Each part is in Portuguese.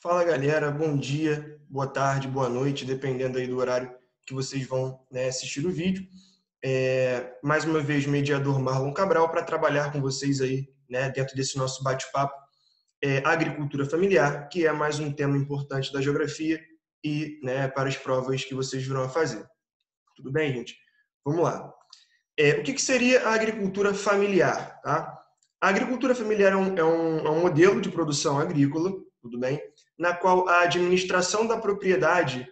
Fala galera, bom dia, boa tarde, boa noite, dependendo aí do horário que vocês vão, assistir o vídeo. Mais uma vez, mediador Marlon Cabral para trabalhar com vocês aí, dentro desse nosso bate-papo, agricultura familiar, que é mais um tema importante da geografia e, para as provas que vocês virão a fazer. Tudo bem, gente? Vamos lá. O que seria a agricultura familiar? Tá? A agricultura familiar é um modelo de produção agrícola, tudo bem? Na qual a administração da propriedade,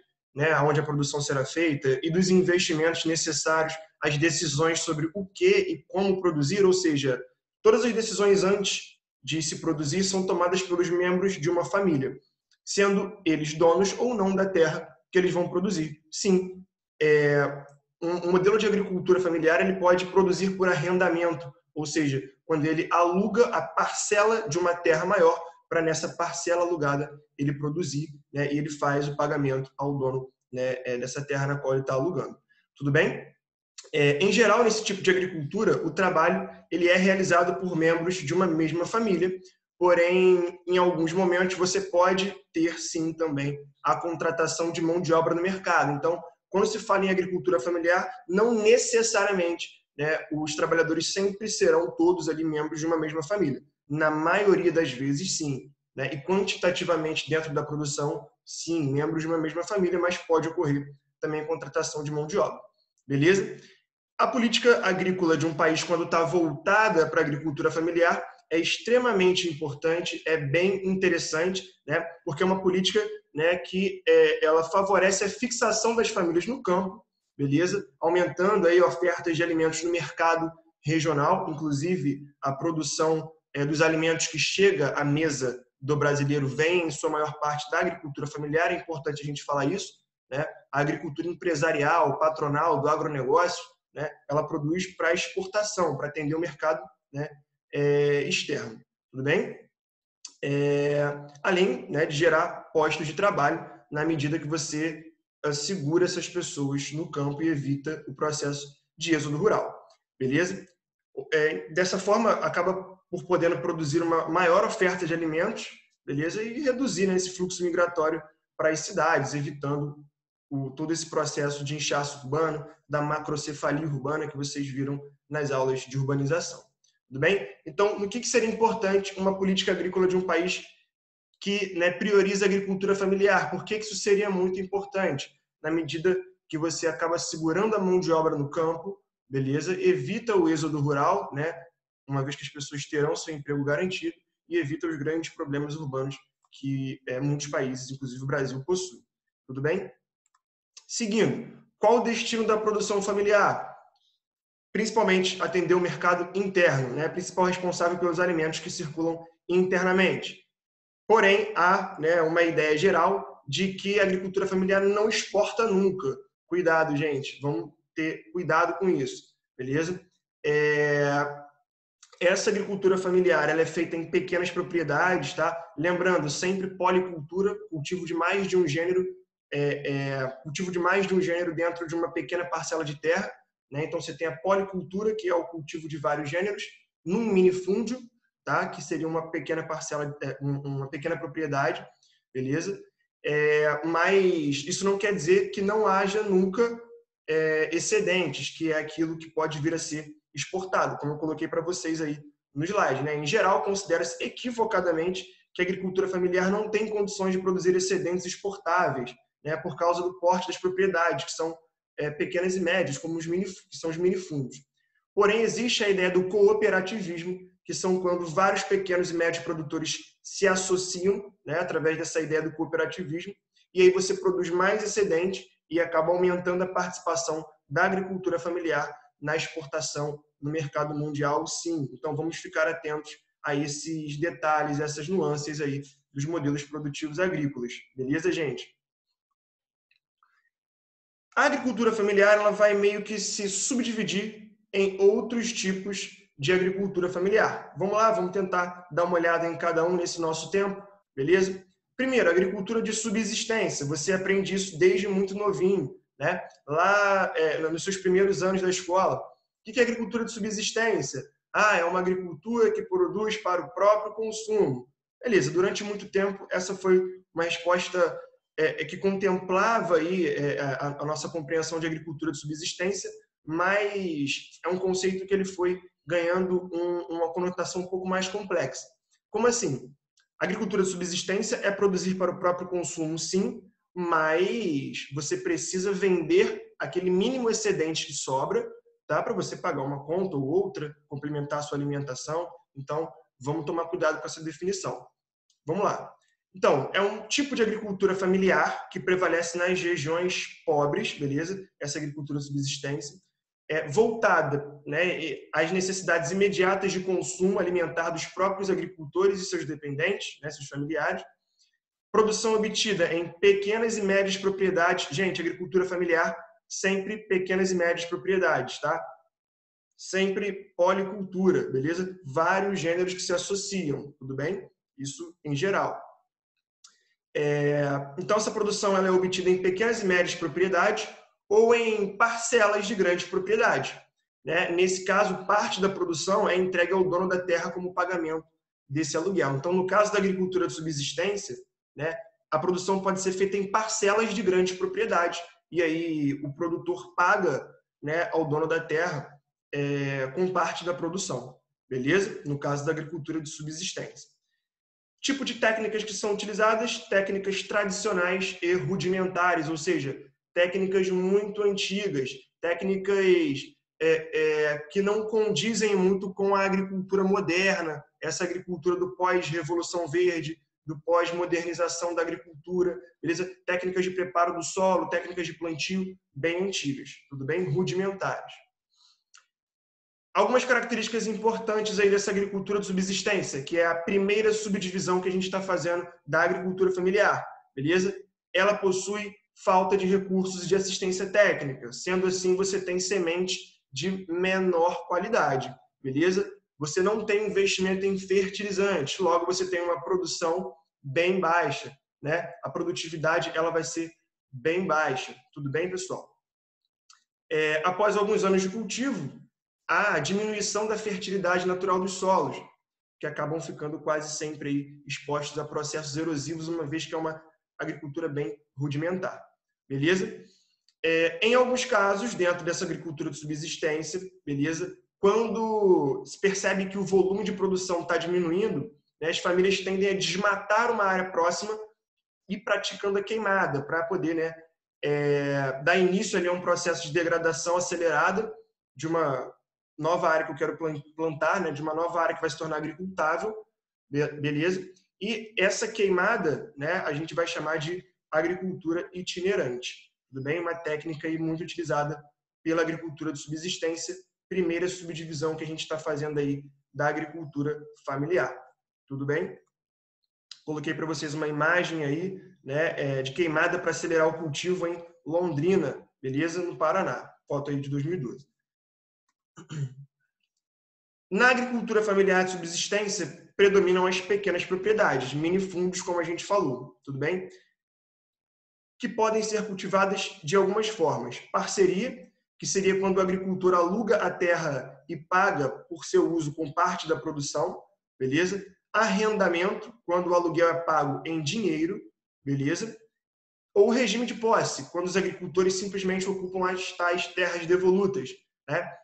onde a produção será feita, e dos investimentos necessários, as decisões sobre o que e como produzir, ou seja, todas as decisões antes de se produzir são tomadas pelos membros de uma família, sendo eles donos ou não da terra que eles vão produzir. Sim, um modelo de agricultura familiar ele pode produzir por arrendamento, ou seja, quando ele aluga a parcela de uma terra maior para nessa parcela alugada ele produzir, e ele faz o pagamento ao dono, dessa terra na qual ele está alugando. Tudo bem? Em geral, nesse tipo de agricultura, o trabalho ele é realizado por membros de uma mesma família, porém, em alguns momentos, você pode ter, sim, também a contratação de mão de obra no mercado. Então, quando se fala em agricultura familiar, não necessariamente os trabalhadores sempre serão todos ali membros de uma mesma família. Na maioria das vezes, sim. E quantitativamente, dentro da produção, sim, membros de uma mesma família, mas pode ocorrer também a contratação de mão de obra. Beleza? A política agrícola de um país, quando está voltada para a agricultura familiar, é extremamente importante, é bem interessante, porque é uma política que ela favorece a fixação das famílias no campo, beleza? Aumentando aí ofertas de alimentos no mercado regional, inclusive a produção dos alimentos que chega à mesa do brasileiro vem, em sua maior parte, da agricultura familiar, é importante a gente falar isso, A agricultura empresarial, patronal, do agronegócio, ela produz para exportação, para atender o mercado externo. Tudo bem? Além de gerar postos de trabalho na medida que você segura essas pessoas no campo e evita o processo de êxodo rural. Beleza? Dessa forma, acaba por podendo produzir uma maior oferta de alimentos, beleza? E reduzir esse fluxo migratório para as cidades, evitando todo esse processo de inchaço urbano, da macrocefalia urbana que vocês viram nas aulas de urbanização. Tudo bem? Então, no que seria importante uma política agrícola de um país que prioriza a agricultura familiar? Por que isso seria muito importante? Na medida que você acaba segurando a mão de obra no campo, beleza? Evita o êxodo rural, uma vez que as pessoas terão seu emprego garantido, e evita os grandes problemas urbanos que muitos países, inclusive o Brasil, possuem. Tudo bem? Seguindo, qual o destino da produção familiar? Principalmente atender o mercado interno, principal responsável pelos alimentos que circulam internamente. Porém, há uma ideia geral de que a agricultura familiar não exporta nunca. Cuidado, gente, vamos ter cuidado com isso, beleza? Essa agricultura familiar ela é feita em pequenas propriedades, tá? Lembrando, sempre policultura, cultivo de mais de um gênero, cultivo de mais de um gênero dentro de uma pequena parcela de terra, Então você tem a policultura, que é o cultivo de vários gêneros, num minifúndio, tá? Que seria uma pequena parcela, uma pequena propriedade, beleza? Mas isso não quer dizer que não haja nunca excedentes, que é aquilo que pode vir a ser exportado, como eu coloquei para vocês aí no slide. Em geral, considera-se equivocadamente que a agricultura familiar não tem condições de produzir excedentes exportáveis, por causa do porte das propriedades, que são pequenas e médias, como que são os minifúndios. Porém, existe a ideia do cooperativismo, que são quando vários pequenos e médios produtores se associam, através dessa ideia do cooperativismo, e aí você produz mais excedente e acaba aumentando a participação da agricultura familiar na exportação no mercado mundial, sim. Então, vamos ficar atentos a esses detalhes, essas nuances aí dos modelos produtivos agrícolas. Beleza, gente? A agricultura familiar ela vai meio que se subdividir em outros tipos de agricultura familiar. Vamos lá, vamos tentar dar uma olhada em cada um nesse nosso tempo, beleza? Primeiro, agricultura de subsistência. Você aprende isso desde muito novinho, Lá nos seus primeiros anos da escola. O que é agricultura de subsistência? É uma agricultura que produz para o próprio consumo. Beleza, durante muito tempo essa foi uma resposta que contemplava aí a nossa compreensão de agricultura de subsistência, mas é um conceito que ele foi ganhando uma conotação um pouco mais complexa. Como assim? A agricultura de subsistência é produzir para o próprio consumo, sim, mas você precisa vender aquele mínimo excedente que sobra, tá? Para você pagar uma conta ou outra, complementar a sua alimentação. Então, vamos tomar cuidado com essa definição. Vamos lá. Então, é um tipo de agricultura familiar que prevalece nas regiões pobres, beleza? Essa agricultura de subsistência, voltada, né, às necessidades imediatas de consumo alimentar dos próprios agricultores e seus dependentes, né, seus familiares. Produção obtida em pequenas e médias propriedades. Gente, agricultura familiar, sempre pequenas e médias propriedades, tá? Sempre policultura, beleza? Vários gêneros que se associam, tudo bem? Isso em geral. Então, essa produção ela é obtida em pequenas e médias propriedades ou em parcelas de grandes propriedades. Né? Nesse caso, parte da produção é entregue ao dono da terra como pagamento desse aluguel. Então, no caso da agricultura de subsistência, né, a produção pode ser feita em parcelas de grandes propriedades. E aí o produtor paga, né, ao dono da terra com parte da produção. Beleza? No caso da agricultura de subsistência. Tipo de técnicas que são utilizadas, técnicas tradicionais e rudimentares, ou seja, técnicas muito antigas, técnicas que não condizem muito com a agricultura moderna, essa agricultura do pós-revolução verde, do pós-modernização da agricultura, beleza? Técnicas de preparo do solo, técnicas de plantio bem antigas, tudo bem? Rudimentares. Algumas características importantes aí dessa agricultura de subsistência, que é a primeira subdivisão que a gente está fazendo da agricultura familiar, beleza? Ela possui falta de recursos de assistência técnica, sendo assim você tem semente de menor qualidade, beleza? Você não tem investimento em fertilizantes, logo você tem uma produção bem baixa, né? A produtividade ela vai ser bem baixa, tudo bem, pessoal? Após alguns anos de cultivo, a diminuição da fertilidade natural dos solos, que acabam ficando quase sempre aí expostos a processos erosivos, uma vez que é uma agricultura bem rudimentar. Beleza? Em alguns casos, dentro dessa agricultura de subsistência, beleza? Quando se percebe que o volume de produção está diminuindo, né, as famílias tendem a desmatar uma área próxima e praticando a queimada, para poder, né, dar início ali a um processo de degradação acelerada de uma nova área que eu quero plantar, né, de uma nova área que vai se tornar agricultável, beleza? E essa queimada, né, a gente vai chamar de agricultura itinerante, tudo bem? Uma técnica aí muito utilizada pela agricultura de subsistência, primeira subdivisão que a gente está fazendo aí da agricultura familiar, tudo bem? Coloquei para vocês uma imagem aí, né, de queimada para acelerar o cultivo em Londrina, beleza? No Paraná, foto aí de 2012. Na agricultura familiar de subsistência, predominam as pequenas propriedades, minifundos, como a gente falou, tudo bem? Que podem ser cultivadas de algumas formas. Parceria, que seria quando o agricultor aluga a terra e paga por seu uso com parte da produção, beleza? Arrendamento, quando o aluguel é pago em dinheiro, beleza? Ou regime de posse, quando os agricultores simplesmente ocupam as tais terras devolutas, né?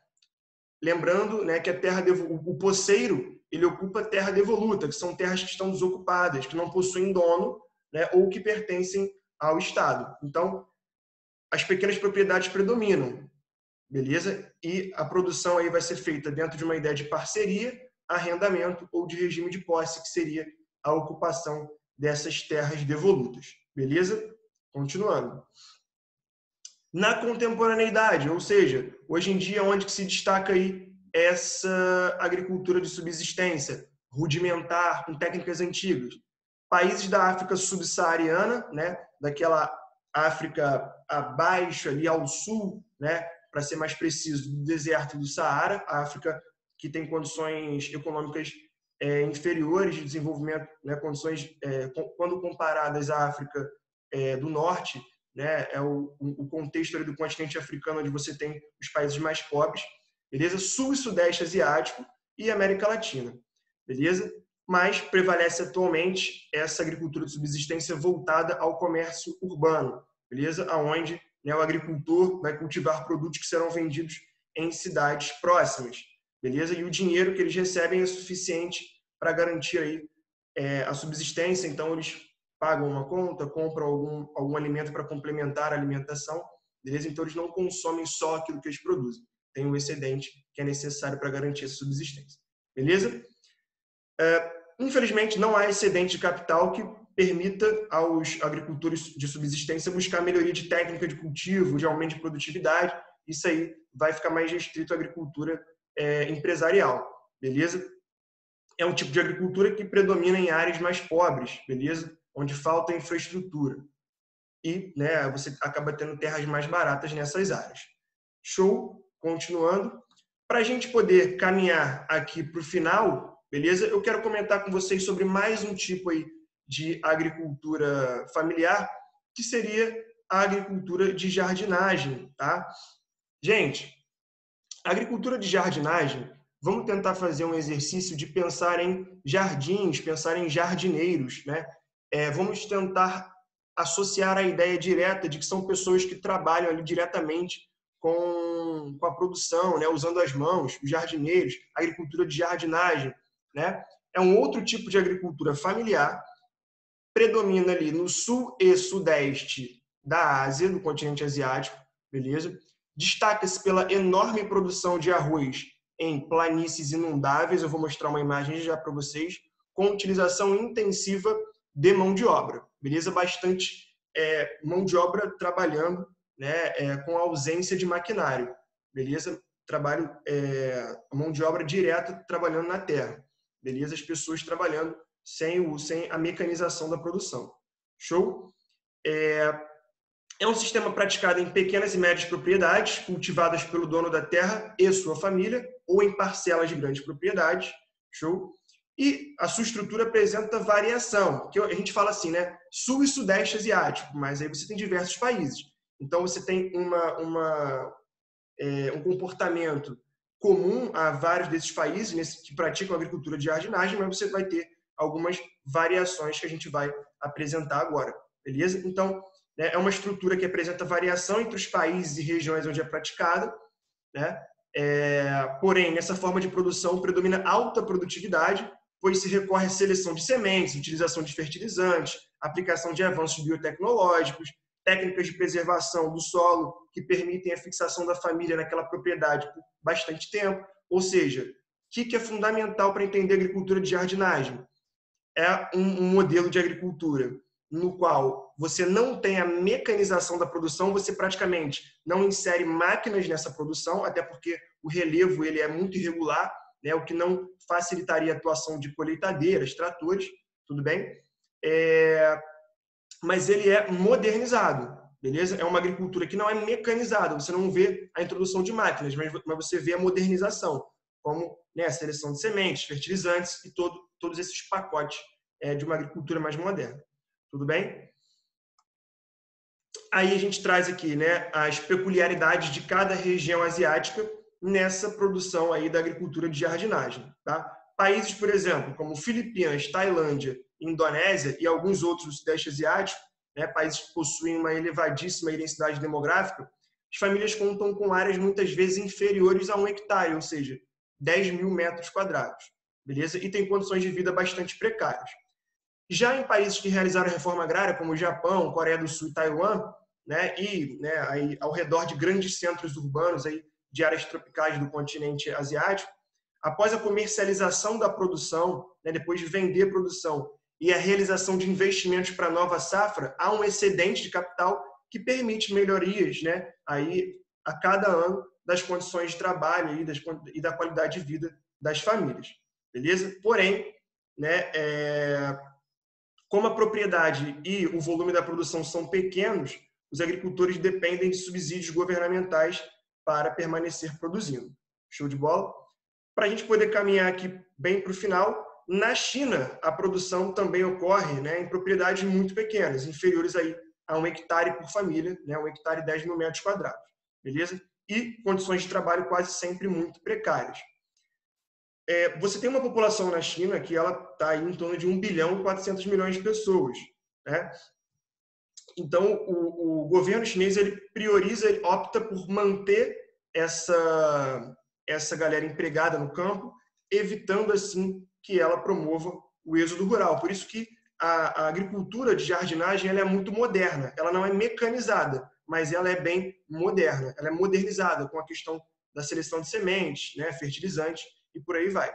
Lembrando, né, que o poceiro ele ocupa terra devoluta, que são terras que estão desocupadas, que não possuem dono, né, ou que pertencem ao Estado. Então, as pequenas propriedades predominam, beleza? E a produção aí vai ser feita dentro de uma ideia de parceria, arrendamento ou de regime de posse, que seria a ocupação dessas terras devolutas, beleza? Continuando. Na contemporaneidade, ou seja, hoje em dia, onde que se destaca aí essa agricultura de subsistência, rudimentar, com técnicas antigas? Países da África subsaariana, né, daquela África abaixo, ali ao sul, né, para ser mais preciso, do deserto do Saara, a África que tem condições econômicas inferiores de desenvolvimento, né, condições, quando comparadas à África do Norte, né, é o contexto ali do continente africano, onde você tem os países mais pobres, beleza? Sul e Sudeste Asiático e América Latina, beleza? mas prevalece atualmente essa agricultura de subsistência voltada ao comércio urbano, beleza? Aonde, né, o agricultor vai cultivar produtos que serão vendidos em cidades próximas, beleza? E o dinheiro que eles recebem é suficiente para garantir aí a subsistência, então eles pagam uma conta, compram algum alimento para complementar a alimentação, beleza? Então eles não consomem só aquilo que eles produzem, tem um excedente que é necessário para garantir essa subsistência, beleza? Infelizmente, não há excedente de capital que permita aos agricultores de subsistência buscar melhoria de técnica de cultivo, de aumento de produtividade. Isso aí vai ficar mais restrito à agricultura empresarial, beleza? É um tipo de agricultura que predomina em áreas mais pobres, beleza? Onde falta infraestrutura. E, né, você acaba tendo terras mais baratas nessas áreas. Show? Continuando. Para a gente poder caminhar aqui para o final, beleza? Eu quero comentar com vocês sobre mais um tipo aí de agricultura familiar, que seria a agricultura de jardinagem, tá? Gente, a agricultura de jardinagem, vamos tentar fazer um exercício de pensar em jardins, pensar em jardineiros, né? Vamos tentar associar a ideia direta de que são pessoas que trabalham ali diretamente com a produção, né? Usando as mãos, os jardineiros, agricultura de jardinagem, né? É um outro tipo de agricultura familiar, predomina ali no sul e sudeste da Ásia, do continente asiático, beleza? Destaca-se pela enorme produção de arroz em planícies inundáveis, eu vou mostrar uma imagem já para vocês, com utilização intensiva de mão de obra, beleza? Bastante mão de obra trabalhando, né, com ausência de maquinário, beleza? Trabalho, mão de obra direta trabalhando na terra, beleza? As pessoas trabalhando sem a mecanização da produção. Show? É um sistema praticado em pequenas e médias propriedades, cultivadas pelo dono da terra e sua família, ou em parcelas de grandes propriedades. Show? E a sua estrutura apresenta variação, que a gente fala assim, né? Sul e Sudeste Asiático, mas aí você tem diversos países. Então você tem um comportamento comum a vários desses países que praticam agricultura de jardinagem, mas você vai ter algumas variações que a gente vai apresentar agora, beleza? Então, né, é uma estrutura que apresenta variação entre os países e regiões onde é praticada, né? Porém, nessa forma de produção predomina alta produtividade, pois se recorre à seleção de sementes, utilização de fertilizantes, aplicação de avanços biotecnológicos, técnicas de preservação do solo que permitem a fixação da família naquela propriedade por bastante tempo. Ou seja, o que é fundamental para entender a agricultura de jardinagem? É um modelo de agricultura no qual você não tem a mecanização da produção, você praticamente não insere máquinas nessa produção, até porque o relevo ele é muito irregular, né, o que não facilitaria a atuação de colheitadeiras, tratores, tudo bem? Mas ele é modernizado, beleza? É uma agricultura que não é mecanizada, você não vê a introdução de máquinas, mas você vê a modernização, como, né, a seleção de sementes, fertilizantes e todos esses pacotes de uma agricultura mais moderna. Tudo bem? Aí a gente traz aqui, né, as peculiaridades de cada região asiática nessa produção aí da agricultura de jardinagem, tá? Países, por exemplo, como Filipinas, Tailândia, Indonésia e alguns outros do Sudeste Asiático, né, países que possuem uma elevadíssima densidade demográfica, as famílias contam com áreas muitas vezes inferiores a 1 hectare, ou seja, 10 mil metros quadrados, beleza? E tem condições de vida bastante precárias. Já em países que realizaram a reforma agrária, como o Japão, Coreia do Sul e Taiwan, né, aí, ao redor de grandes centros urbanos aí, de áreas tropicais do continente asiático, após a comercialização da produção, né, depois de vender a produção e a realização de investimentos para a nova safra, há um excedente de capital que permite melhorias, né, aí, a cada ano das condições de trabalho e da qualidade de vida das famílias. Beleza? Porém, né, como a propriedade e o volume da produção são pequenos, os agricultores dependem de subsídios governamentais para permanecer produzindo. Show de bola? Para a gente poder caminhar aqui bem para o final, na China a produção também ocorre, né, em propriedades muito pequenas, inferiores aí a 1 hectare por família, né, 1 hectare e 10 mil metros quadrados. Beleza? E condições de trabalho quase sempre muito precárias. você tem uma população na China que ela está em torno de 1 bilhão e 400 milhões de pessoas, né? Então, o governo chinês ele prioriza, ele opta por manter essa galera empregada no campo, evitando assim que ela promova o êxodo rural. Por isso que a agricultura de jardinagem ela é muito moderna. Ela não é mecanizada, mas ela é bem moderna. Ela é modernizada com a questão da seleção de sementes, né, fertilizantes e por aí vai.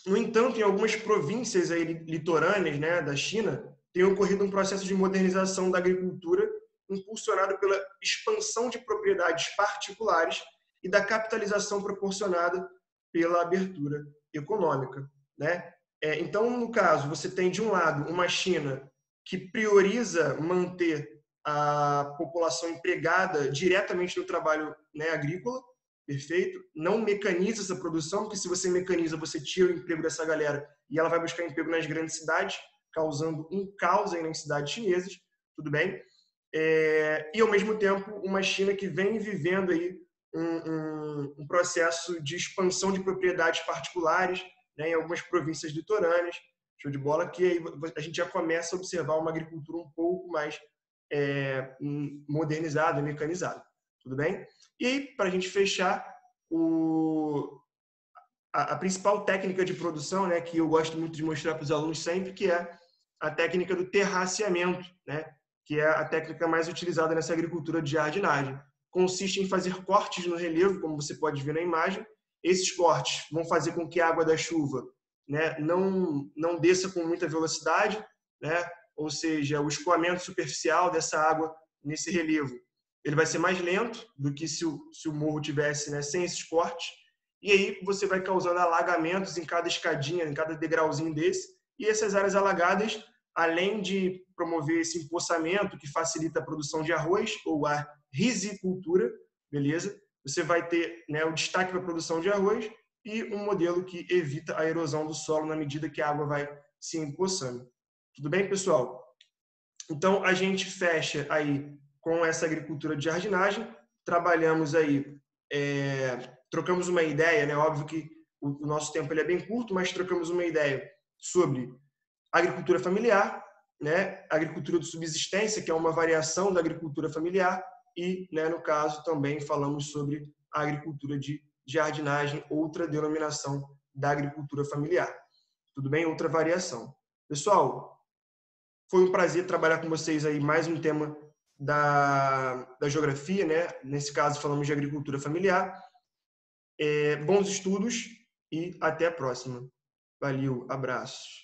No entanto, em algumas províncias aí litorâneas, né, da China, tem ocorrido um processo de modernização da agricultura impulsionado pela expansão de propriedades particulares e da capitalização proporcionada pela abertura econômica, né? Então, no caso, você tem, de um lado, uma China que prioriza manter a população empregada diretamente no trabalho, né, agrícola, perfeito? Não mecaniza essa produção, porque se você mecaniza, você tira o emprego dessa galera e ela vai buscar emprego nas grandes cidades, causando um caos aí nas cidades chinesas, tudo bem? E, ao mesmo tempo, uma China que vem vivendo aí um processo de expansão de propriedades particulares, né, em algumas províncias litorâneas, show de bola, que aí a gente já começa a observar uma agricultura um pouco mais modernizada, mecanizada, tudo bem? E, para a gente fechar, a principal técnica de produção, né, que eu gosto muito de mostrar para os alunos sempre, que é a técnica do terraceamento, né, que é a técnica mais utilizada nessa agricultura de jardinagem. Consiste em fazer cortes no relevo, como você pode ver na imagem. Esses cortes vão fazer com que a água da chuva, né, não desça com muita velocidade, né, ou seja, o escoamento superficial dessa água nesse relevo ele vai ser mais lento do que se o morro tivesse, né, sem esses cortes. E aí você vai causando alagamentos em cada escadinha, em cada degrauzinho desse. E essas áreas alagadas, além de promover esse empoçamento que facilita a produção de arroz ou a rizicultura, beleza? Você vai ter, né, o destaque para a produção de arroz e um modelo que evita a erosão do solo na medida que a água vai se empoçando. Tudo bem, pessoal? Então, a gente fecha aí com essa agricultura de jardinagem, trabalhamos aí, trocamos uma ideia, né? Óbvio que o nosso tempo ele é bem curto, mas trocamos uma ideia sobre agricultura familiar, né? Agricultura de subsistência, que é uma variação da agricultura familiar, e, né, no caso, também falamos sobre a agricultura de jardinagem, outra denominação da agricultura familiar. Tudo bem? Outra variação. Pessoal, foi um prazer trabalhar com vocês aí mais um tema da geografia, né? Nesse caso, falamos de agricultura familiar. Bons estudos e até a próxima. Valeu, abraços.